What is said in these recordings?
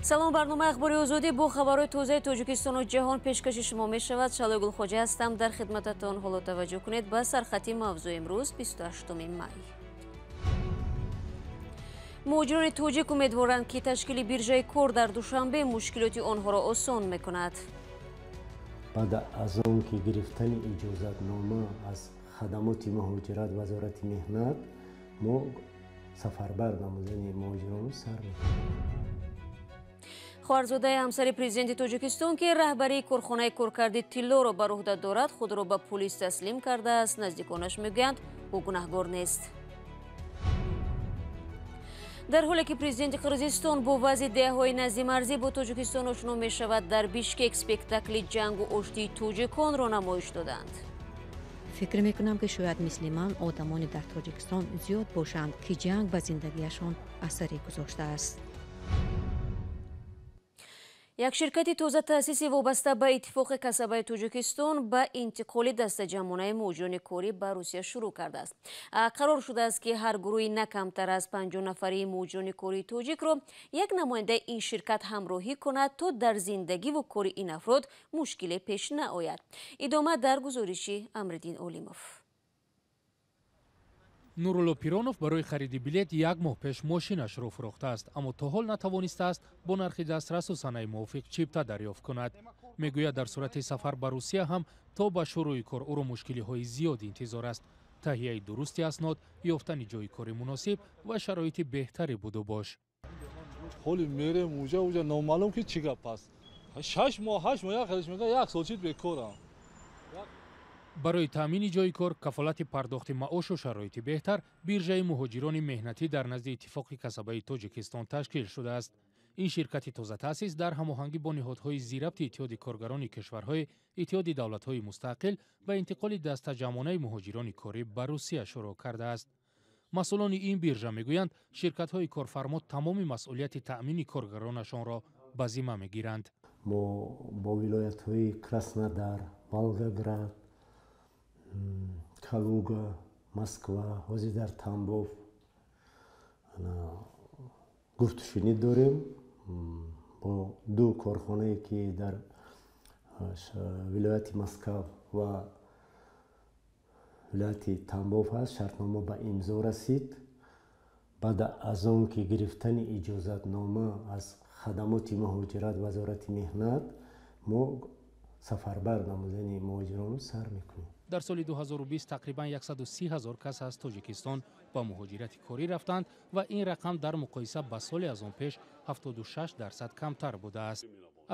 салом, барнома ахбори озодӣ бо хабарои тозаи тоҷикистону ҷаҳон пешкаши шумо мешавад. Шалои Гулхоҷа ҳастам. Дар хидмататон. ҳоло таваҷҷӯҳ кунед ба сархати мавзӯи имрӯз 28 май. муҳоҷирони тоҷик умедворанд ки ташкили биржаи кор дар душанбе мушкилоти онҳоро осон мекунад. баъд аз он ки гирифтани иҷозатнома аз хадамоти муҳоҷират вазорати меҳнат мо сафарбар намудани муҳоҷиронро сар мекунем. хоҳарзодаи ҳамсари президенти тоҷикистон ки раҳбарии корхонаи коркарди тиллоро бар уҳда дорад худро ба пулис таслим кардааст. наздиконаш мегӯянд ӯ гунаҳгор нест. дар ҳоле ки президенти қирғизистон бо вазъи деҳаҳои назди марзӣ бо тоҷикистон ошно мешавад, дар бишкек спектакли ҷангу оштии тоҷиконро намоиш доданд. фикр мекунам ки шояд мисли ман одамони дар тоҷикистон зиёд бошанд ки ҷанг ба зиндагиашон асаре гузоштааст. як ширкати тоза таъсиси вобаста ба иттифоқи касабаи тоҷикистон ба интиқоли дастаҷамонаи муҳоҷирони корӣ ба русия шурӯъ кардааст. қарор шудааст ки ҳар гурӯҳи на камтар аз 50 нафари муҳоҷирони кории тоҷикро як намояндаи ин ширкат ҳамроҳӣ кунад, то дар зиндагиву кори ин афрод мушкиле пеш наояд. идома дар гузориши Амриддин Олимов. Нурулло Пиронов барои хариди билет як моҳ пеш мошинашро фурохтааст, аммо то ҳол натавонистааст бо нархи дастрасу санаи мувофиқ чипта дарёфт кунад. мегӯяд дар сурати сафар ба Русия ҳам то ба шурӯи кор ӯро мушкилиҳои зиёди интизор аст. таҳияи дурусти аснод, ёфтани ҷойи кори муносиб ва шароити беҳтари будубош. ҳоли мерем уҷа номаълум ки чӣ гап аст. 6 моҳ 8 моҳ як хелиш мега як солчит бекорам. барои таъмини ҷойи кор, кафолати пардохти маошу шароити беҳтар, биржаи муҳоҷирони меҳнатӣ дар назди иттифоқи касабаи тоҷикистон ташкил шудааст. ин ширкати тозатаъсис дар ҳамоҳангӣ бо неҳодҳои зирабти иттиҳоди коргарони кишварҳои иттиҳоди давлатҳои мустақил ба интиқоли дастаҷамонаи муҳоҷирони корӣ ба Русия шурӯъ кардааст. масъулони ин биржа мегӯянд, ширкатҳои корфармо тамоми масъулияти таъмини коргаронашонро ба зимма мегиранд. мо бо вилоятҳои Краснодар, Волгоград, Калуга, Москва, ҳозир Тамбов гуфтушунид дорем. бо ду корхонае ки дар вилояти Москав ва вилояти Тамбов ҳаст, шартнома ба имзо расид. баъд аз он ки гирифтани иҷозатнома аз хадамоти муҳоҷират вазорати меҳнат мо сафарбар намудани муҳоҷиронро сар мекунем. дар соли 2020 тақрибан 130 000 кас аз тоҷикистон ба муҳоҷирати корӣ рафтанд ва ин рақам дар муқоиса ба соли аз он пеш 76% камтар будааст.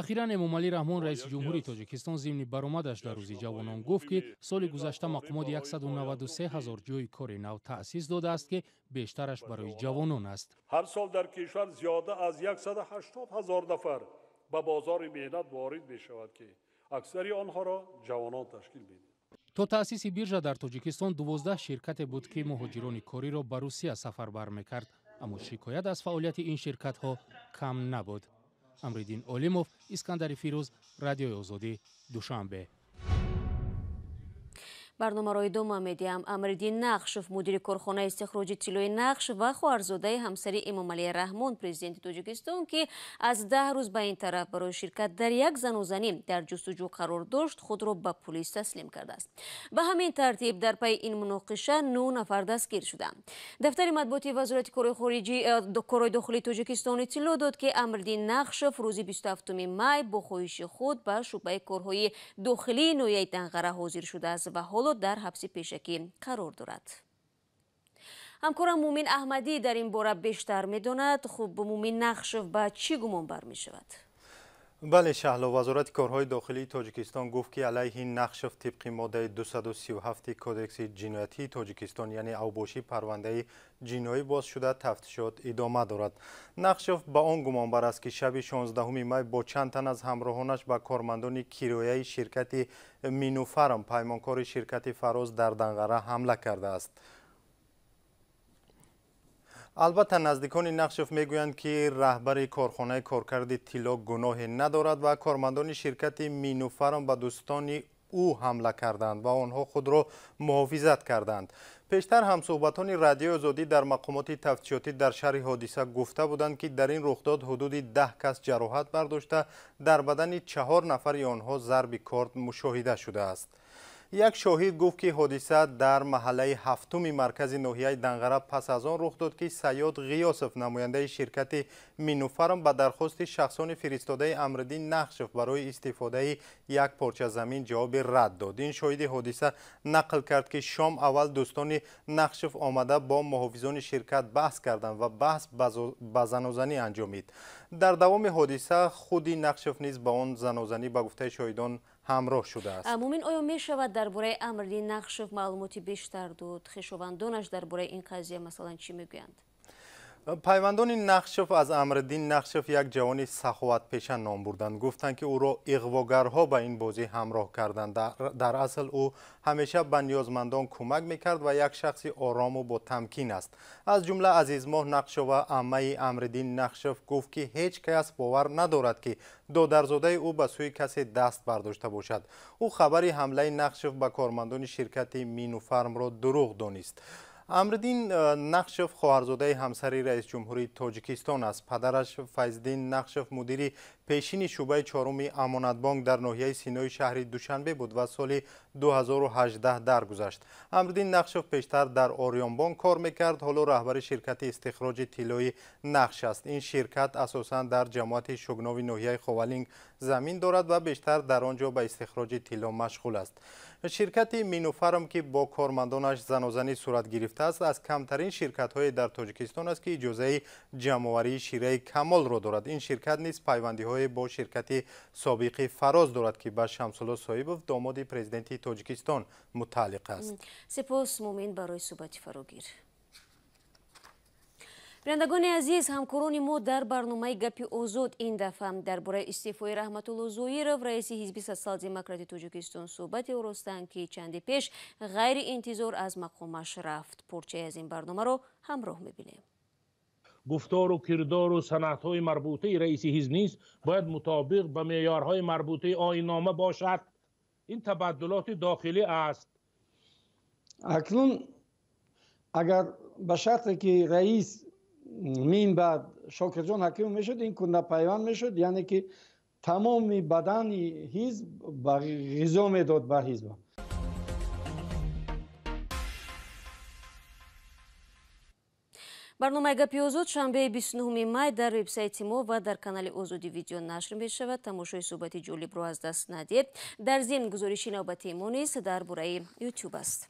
ахиран Эмомалӣ Раҳмон, раиси ҷумҳури тоҷикистон, зимни баромадаш дар рӯзи ҷавонон гуфт, ки соли гузашта мақомоти 193 000 ҷойи кори нав таъсис додааст, ки бештараш барои ҷавонон аст. ҳар сол дар кишвар зиёда аз 180 000 нафар ба бозори меҳнат ворид мешавад, ки аксари онҳоро ҷавонон ташкил медиҳанд. то таъсиси биржа дар тоҷикистон 12 ширкате буд, ки муҳоҷирони кориро ба Русия сафарбар мекард, аммо шикоят аз фаъолияти ин ширкатҳо кам набуд. Амриддин Олимов, Искандари Фирӯз, Радиои Озодӣ, Душанбе. барномаро идома медиҳам. Амриддин Нақшев, мудири корхонаи истихроҷи тиллои Нақш ва хоҳарзодаи ҳамсари Эмомалӣ Раҳмон, президенти Тоҷикистон, ки аз 10 рӯз ба ин тараф барои ширкат дар як занозанӣ дар ҷустуҷӯ қарор дошт, худро ба пулис таслим кардааст. ба ҳамин тартиб дар пайи ин муноқиша 9 нафар дастгир шуданд. дафтари матбуоти вазорати кори дохилии Тоҷикистон иттилоъ дод, ки Амриддин Нақшев рӯзи 27 май бо хоҳиши худ ба шӯъбаи корҳои дохилии ноҳияи Данғара ҳозир шудааст ва ҳоло дар ҳабси пешакӣ қарор дорад. ҳамкорам Мумин Аҳмадӣ дар ин бора бештар медонад. хуб, Мумин, Нақшев ба чӣ гумонбар мешавад? бале шаҳло, вазорати корҳои дохилии тоҷикистон гуфт, ки алайҳи Нақшев тибқи моддаи 237 кодекси ҷиноятии тоҷикистон, яъне авбошӣ парвандаи ҷиноӣ боз шуда тафтишот идома дорад. Нақшев ба он гумонбар аст, ки шаби 16 май бо чанд тан аз ҳамроҳонаш ба кормандони кирояи ширкати Минуфарм, паймонкори ширкати Фароз дар Данғара ҳамла кардааст. албатта наздикони Нақшев мегӯянд, ки раҳбари корхонаи коркарди тилло гуноҳе надорад ва кормандони ширкати Минуфарм ба дӯстони او حمله کردند و آنها خود را محافظت کردند. پیشتر همصحبتان رادیو آزادی در مقامات تفتیشاتی در شهر حادثه گفته بودند که در این رخداد حدود 10 کس جراحت برداشته در بدن 4 نفر آنها ضرب کارد مشاهده شده است. یک شاهد گفت که حادثه در محله هفتم مرکز ناحیه دنغره پس از آن رخ داد که صیاد غیاسف نماینده شرکت مینوفرم به درخواست شخصان فرستاده امرالدین نخشف برای استفاده یک پارچه زمین جواب رد داد. این شاهد حادثه نقل کرد که شام اول دوستان نخشف آمده با محافظان شرکت بحث کردند و بحث به زنازنی انجامید. در دوام حادثه خودی نخشف نیز با آن زنازنی به گفته شاهدان همراه شده است. مومن آیا می شود درباره امرالدین نخشف معلوماتی بیشتر داد؟ خویشاوندانش درباره این قضیه مثلا چی میگویند؟ پیوندان نخشف از امرالدین نخشف یک جوان سخاوتپیشه نام بردند. گفتند که او را اغواگرها به این بازی همراه کردند. در اصل او همیشه به نیازمندان کمک میکرد و یک شخص آرام و با تمکین است. از جمله عزیزماه نخشف و عمه امرالدین نخشف گفت که هیچ کس باور ندارد که دادرزاده او به سوی کسی دست برداشته باشد. او خبری حمله نخشف به کارمندان شرکت مینوفرم را دروغ دانست. امرالدین نخشف خواهرزاده همسری رئیس جمهوری تاجیکستان است. پدرش فیض‌الدین نخشف مدیر پیشین شعبه چهارم امانت بانک در ناحیه سینای شهر دوشنبه بود و سال 2018 درگذشت. امرالدین نخشف پیشتر در آریان بانک کار میکرد، حالا رهبر شرکت استخراج طلای نقش است. این شرکت اساساً در جماعت شگناوی ناحیه خوالینگ زمین دارد و بیشتر در آنجا به استخراج طلا مشغول است. شرکت مینوفرم که با کارمندانش زنازنی صورت گرفته است، از کمترین شرکت‌های در تاجیکستان است که اجازه جمع‌آوری شیره کمال را دارد. این شرکت نیز پیوندی‌های با شرکت سابق فراز دارد که به شمس‌الله صایبوف داماد پرزیدنت تاجیکستان متعلق است. سپاس مومن برای صحبت فراگیر. بینندگان عزیز، همکاران ما در برنامه گپی آزاد این دفعه درباره استعفای رحمتالله زویرов رئیس حزب سوسیال دموکراتی تاجیکستان صحبت آوردند که چندی پیش غیر انتظار از مقامش رفت. پارچه از این برنامه را همراه می‌بینیم. گفتار و کردار و سنت‌های مربوطه رئیس حزب نیز باید مطابق به معیارهای مربوطه آیین‌نامه باشد. این تبدلات داخلی است. اکنون اگر به شرطی که رئیس مین بعد شاکرجان حکیم میشد، این کنده پیوند میشد، یعنی که تمام بدن حزب غذا میداد به حزب. برنامه گپی آزاد شنبه 29 مای در وبسایت ما و در کانال آزادی ویدیو نشر می شود. تماشای صحبت جالب را از دست ندید. در ضمن گزارش نوبتی ما نیز درباره یوتیوب است.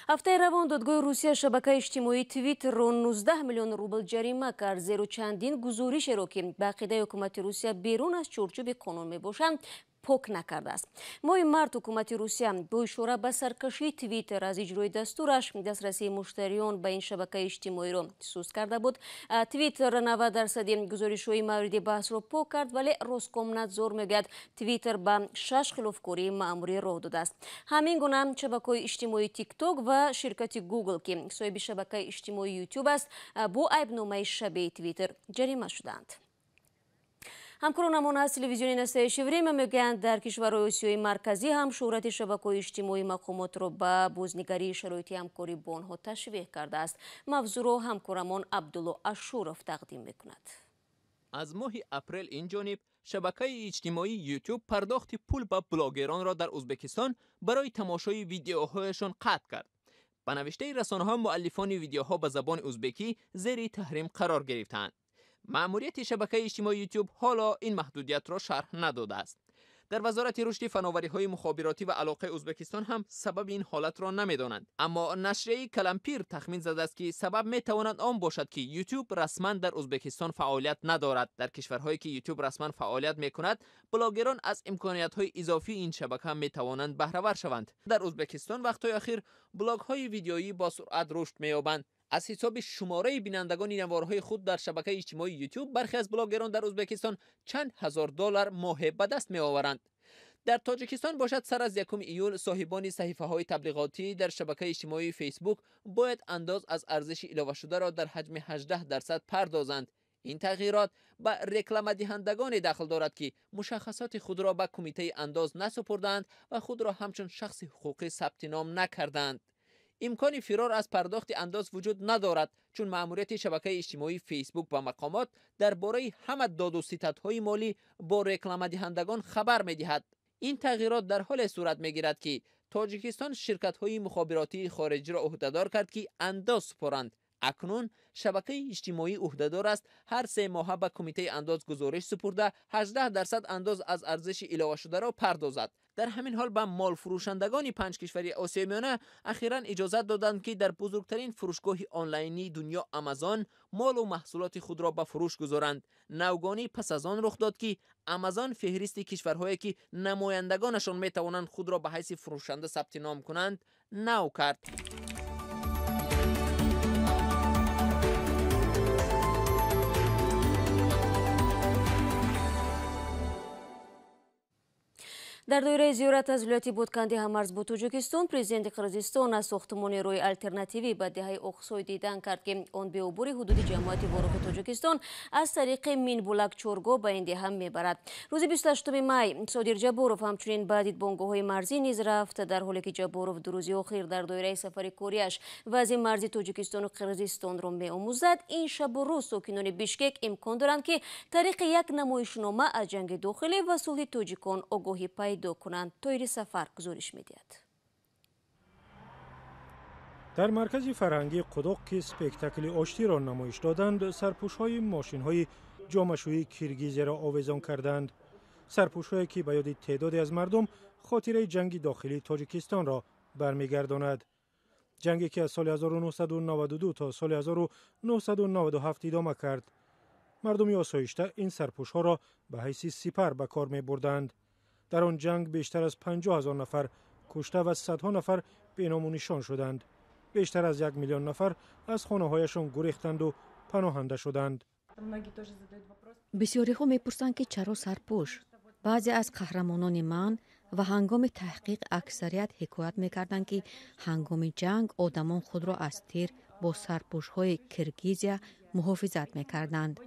هفته روان دادگاه روسیه شبکه اجتماعی توییتر را 19 میلیون روبل جریمه کرد، زیرا چندین گزارش را که به عقیده حکومت روسیه بیرون از چارچوب قانون می باشند پاک نکرده است. ماه مارس حکومت روسیه با اشاره به سرکشی توییتر از اجرای دستورش دسترسی مشتریان به این شبکه اجتماعی را سوس کرده بود. توییتر 90% گزارش‌های مورد بحث را پاک کرد، ولی روسکومنادزور میگوید توییتر به 6 خلافکاری مأموری راه داده است. همین گونه شبکه‌های اجتماعی تیک تاک و شرکت گوگل که صاحب شبکه اجتماعی یوتیوب است با عیب‌نامه شبیه توییتر جریمه شدند. همکارانمان از تلویزیون نستایش وریم میگویند در کشورهای آسیای مرکزی هم شهرت شبکه‌های اجتماعی مقامات را به بازنگری شرایط همکاری با آنها تشویق کرده است. موضوع را همکارمان عبدالله اشورов تقدیم میکند. از ماه اپریل این جانب شبکه اجتماعی یوتیوب پرداخت پول به بلاگران را در ازبکستان برای تماشای ویدیوهایشان قطع کرد. به نوشته رسانه‌ها مؤلفان ویدیوها به زبان ازبکی زیر تحریم قرار گرفتند. مأموریت شبکه اجتماعی یوتیوب حالا این محدودیت را شرح نداده است. در وزارت رشد فناوری‌های مخابراتی و علاقه ازبکستان هم سبب این حالت را نمی‌دانند، اما نشریه کلمپیر تخمین زده است که سبب می‌تواند آن باشد که یوتیوب رسما در ازبکستان فعالیت ندارد. در کشورهایی که یوتیوب رسما فعالیت می‌کند، بلاگران از امکانیت‌های اضافی این شبکه می‌توانند بهره ور شوند. در ازبکستان وقت‌های اخیر بلاگ‌های ویدیویی با سرعت رشد می‌یابند. از حساب شماره بینندگان نوارهای خود در شبکه اجتماعی یوتیوب، برخی از بلاگران در ازبکستان چند هزار دلار ماهی به دست می آورند. در تاجیکستان باشد سر از 1 ایول صاحبان صحیفه های تبلیغاتی در شبکه اجتماعی فیسبوک باید انداز از ارزش اضافه شده را در حجم 18% پردازند. این تغییرات به رکلام دهندگان دخل دارد که مشخصات خود را به کمیته انداز نسپردند و خود را همچون شخص حقوقی ثبت نام نکردند. امکان فرار از پرداخت انداز وجود ندارد چون مأموریت شبکه اجتماعی فیسبوک به مقامات درباره همه داد و ستدهای مالی با رکلام دهندگان خبر می‌دهد. این تغییرات در حال صورت می‌گیرد که تاجیکستان شرکت‌های مخابراتی خارجی را عهده‌دار کرد که انداز سپارند. اکنون شبکه اجتماعی عهده‌دار است هر 3 ماه به کمیته انداز گزارش سپرده 18% انداز از ارزش علاوه شده را پردازد. در همین حال به مال فروشندگان 5 کشور آسیای میانه اخیراً اجازه دادند که در بزرگترین فروشگاه آنلاینی دنیا آمازون مال و محصولات خود را به فروش گذارند. نوگانی پس از آن رخ داد که آمازون فهرست کشورهایی که نمایندگانشان می توانند خود را به حیث فروشنده ثبت نام کنند نو کرد. در دوره زیارت از ولایت بودکندی همرز با توجیکستان، پرزیدنت قرقیزستان از ساختمان روی الترناتیوی به دهه اقصای دیدن کرد که آن به عبور حدود جماعت واروق توجیکستان از طریق مینبولک چورگو به این دهه میبرد. روز 28 می صادر جابوروف همچنین به دیدبانگاه‌های مرزی نیز رفت، در حالی که جابوروف دو روز اخیر در دایره سفر کوریش وضع مرزی توجیکستان و قرقیزستان را می‌آموزد. این شب و روز ساکنان بیشکک امکان دارند که طریق یک نمایشنامه از جنگ داخلی و صلح توجیکان آگاهی پیدا کنند. تویری سفر گزارش می‌دهد. در مرکز فرهنگی قدوق که سپکتاکل آشتی را نمایش دادند، سرپوش‌های ماشین‌های جامه‌شویی کرگیزی را آویزان کردند. سرپوش‌هایی که به یاد تعدادی از مردم خاطره جنگ داخلی تاجیکستان را برمیگرداند. جنگی که از سال 1992 تا سال 1997 ادامه کرد. مردم آسایشته این سرپوش‌ها را به حیث سپر به کار می‌بردند. در آن جنگ بیشتر از 50,000 نفر کشته و صدها نفر بی نام و نشان شدند. بیشتر از 1 میلیون نفر از خانه‌هایشان گریختند و پناهنده شدند. بسیاری ها میپرسند که چرا سرپوش؟ بعضی از قهرمانان من و هنگام تحقیق اکثریت حکایت میکردند که هنگام جنگ آدمان خود را از تیر با سرپوش های کرگیزیا محافظت میکردند.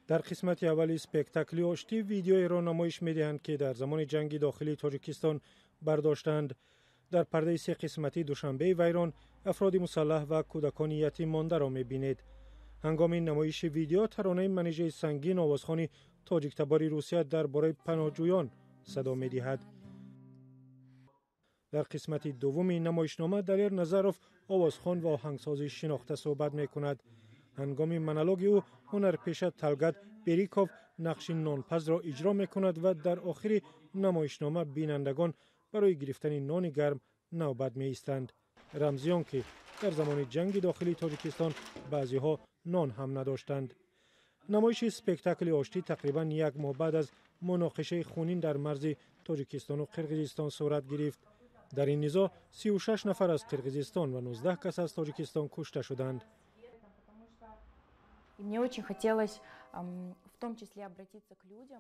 در قسمت اول اسپکتاکل آشتی ویدیویی را نمایش می‌دهند که در زمان جنگ داخلی تاجیکستان برداشتند. در پرده 3 قسمتی دوشنبه ویران افراد مسلح و کودکان یتیم مانده را می‌بینید. هنگام نمایش ویدیو ترانه منیژه سنگین آوازخوان تاجیک تبار روسیه درباره پناهجویان صدا می‌دهد. در قسمت دوم نمایشنامه دلیر نظروف آوازخوان و آهنگساز شناخته صحبت می‌کند. هنگام منالوگ او هنرپیشه تلگت بریکوف نقش نانپز را اجرا می‌کند و در آخر نمایشنامه بینندگان برای گرفتن نان گرم نوبت می‌ایستند. رمزیان که در زمان جنگ داخلی تاجیکستان بعضی‌ها نان هم نداشتند. نمایش اسپکتاکل آشتی تقریباً 1 ماه بعد از مناقشه خونین در مرز تاجیکستان و قرقیزستان صورت گرفت. در این نزاع 36 نفر از قرقیزستان و 19 کس از تاجیکستان کشته شدند.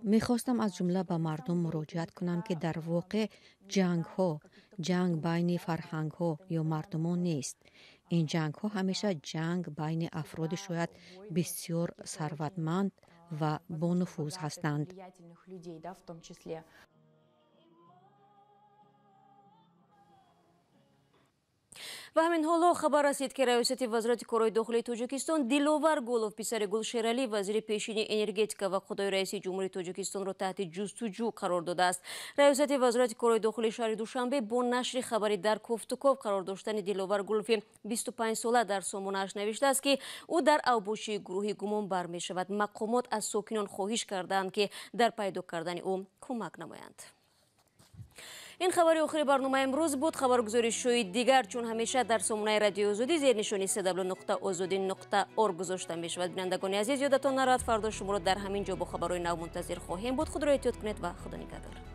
میخواستم از جمله به مردم مراجعت کنم که در واقع جنگ بین فرهنگ ها یا مردمان نیست. این جنگ ها همیشه جنگ بین افراد شاید بسیار ثروتمند و با نفوذ هستند. و همین حالا خبر رسید که رئیست وزارت کارهای داخلی تاجیکستان دلوور گولوف پسر گلشیرالی وزیر پیشین انرژتیکا و خدای رئیس جمهوری تاجیکستان را تحت جستجو قرار داده است. رئیست وزارت کارهای داخلی شهر دوشنبه با نشر خبری در کوفتوکوف قرار داشتن دلوور گولوف 25 ساله در سامانه‌اش نوشته است که او در اوباشی گروهی گمان بر می شود. مقامات از ساکنان خواهش کردند که در پیدا کردن او کمک نمایند. این خبر آخر برنامه امروز بود. خبرگزاری شوی دیگر چون همیشه در سامانه رادیو آزادی زیر نشانی www.azadi.org گذاشته می شود. بینندگان عزیز یادتان نرود فردا شما را در همین جا با خبرهای نو منتظر خواهیم بود. خود را احتیاط کنید و خدا نگهدار.